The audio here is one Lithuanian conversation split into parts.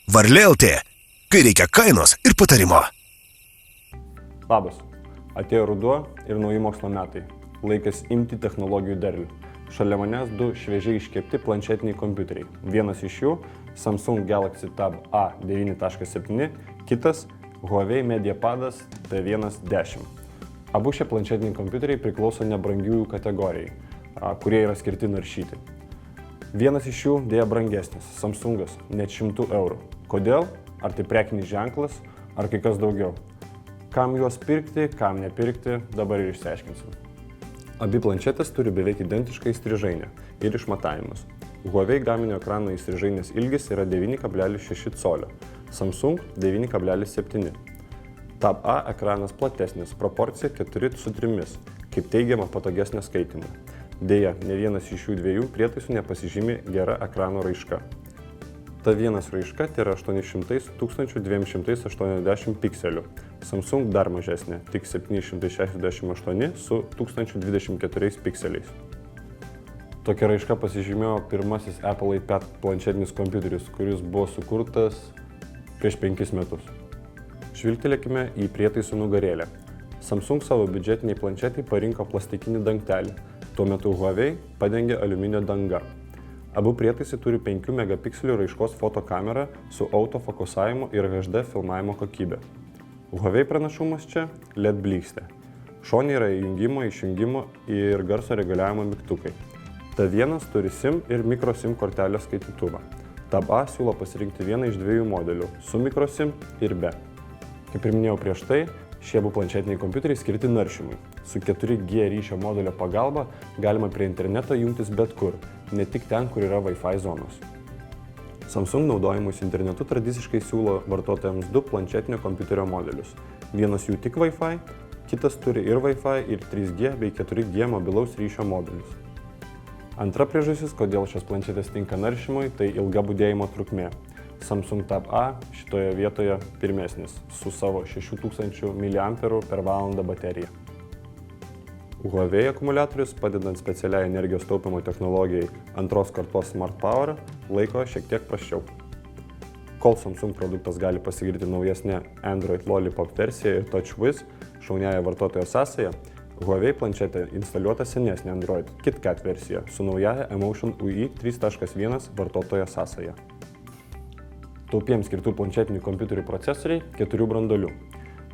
Varlė.lt, kai reikia kainos ir patarimo. Labas. Atėjo ruduo ir nauji mokslo metai. Laikas imti technologijų derlių. Šalia manęs du šviežiai iškepti planšetiniai kompiuteriai. Vienas iš jų Samsung Galaxy Tab A 9.7, kitas Huawei MediaPadas T110. Abu šie planšetiniai kompiuteriai priklauso nebrangiųjų kategorijai, kurie yra skirti naršyti. Vienas iš jų dėja brangesnis, Samsungas, net 100 eurų. Kodėl? Ar tai prekinis ženklas, ar kai kas daugiau? Kam juos pirkti, kam nepirkti, dabar ir išsiaiškinsim. Abi planšetės turi beveik identišką įstrižainę ir išmatavimus. Huawei gaminio ekrano įstrižainės ilgis yra 9,6 colio, Samsung 9,7. Tab A ekranas platesnis, proporcija 4:3, kaip teigiama patogesnė skaitymui. Deja, ne vienas iš šių dviejų prietaisų nepasižymi gera ekrano raiška. Ta vienas raiška tai yra 800-1280 pikselių, Samsung dar mažesnė, tik 768 su 1024 pikseliais. Tokia raiška pasižymėjo pirmasis Apple iPad planšetinis kompiuteris, kuris buvo sukurtas prieš 5 metus. Žvilgtelėkime į prietaisų nugarėlę. Samsung savo biudžetiniai planšetai parinko plastikinį dangtelį, tuo metu Huawei padengė aliuminio danga. Abu prietaisai turi 5 megapikselių raiškos fotokamerą su autofokusavimu ir HD filmavimo kokybė. Huawei pranašumas čia LED blykstė. Šone yra įjungimo, išjungimo ir garso reguliavimo mygtukai. T1 turi SIM ir microSIM kortelės skaitytuvą. Tab A siūlo pasirinkti vieną iš dviejų modelių – su microSIM ir be. Kaip ir minėjau prieš tai, šie abu planšetiniai kompiuteriai skirti naršymui. Su 4G ryšio modulio pagalba galima prie interneto jungtis bet kur, ne tik ten, kur yra Wi-Fi zonos. Samsung naudojimus internetu tradiciškai siūlo vartotojams du planšetinio kompiuterio modelius. Vienas jų tik Wi-Fi, kitas turi ir Wi-Fi, ir 3G bei 4G mobilaus ryšio modulius. Antra priežastis, kodėl šios planšetės tinka naršymui, tai ilga budėjimo trukmė. Samsung Tab A šitoje vietoje pirmesnis, su savo 6000 mAh/val baterija. Huawei akumuliatorius, padedant specialiai energijos taupimo technologijai antros kartos Smart Power, laiko šiek tiek prasčiau. Kol Samsung produktas gali pasigirti naujesnė Android Lollipop versija ir TouchWiz šauniąją vartotojo sąsają, Huawei planšetė instaliuota senesnė Android KitKat versija su naujaja Emotion UI 3.1 vartotojo sąsaja. Taupiems skirtų planšetinių kompiuterių procesoriai 4 branduolių.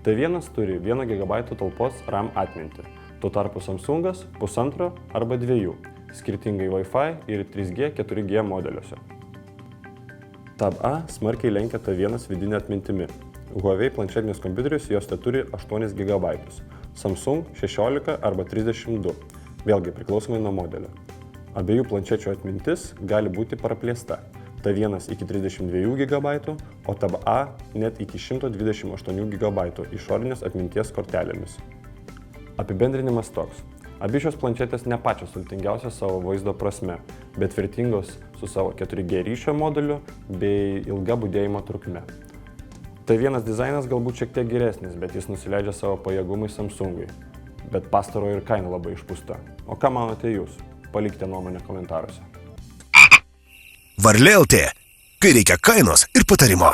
T1 turi 1 GB talpos RAM atmintį, tuo tarpu Samsungas 1,5 arba 2, skirtingai Wi-Fi ir 3G, 4G modeliuose. Tab A smarkiai lenkia T1 vidinę atmintimi. Huawei planšetinis kompiuteris jos turi 8 GB, Samsung 16 arba 32, vėlgi priklausomai nuo modelio. Abiejų planšečių atmintis gali būti praplėsta. T1 iki 32 GB, o Tab A net iki 128 GB išorinės atminties kortelėmis. Apibendrinimas toks. Abi šios planšetės ne pačios sultingiausios savo vaizdo prasme, bet vertingos su savo 4G ryšio moduliu bei ilga budėjimo trukme. T1 dizainas galbūt šiek tiek geresnis, bet jis nusileidžia savo pajėgumai Samsungui. Bet pastarojo ir kaina labai išpūsta. O ką manote jūs? Palikite nuomonę komentaruose. Varlė.lt, kai reikia kainos ir patarimo.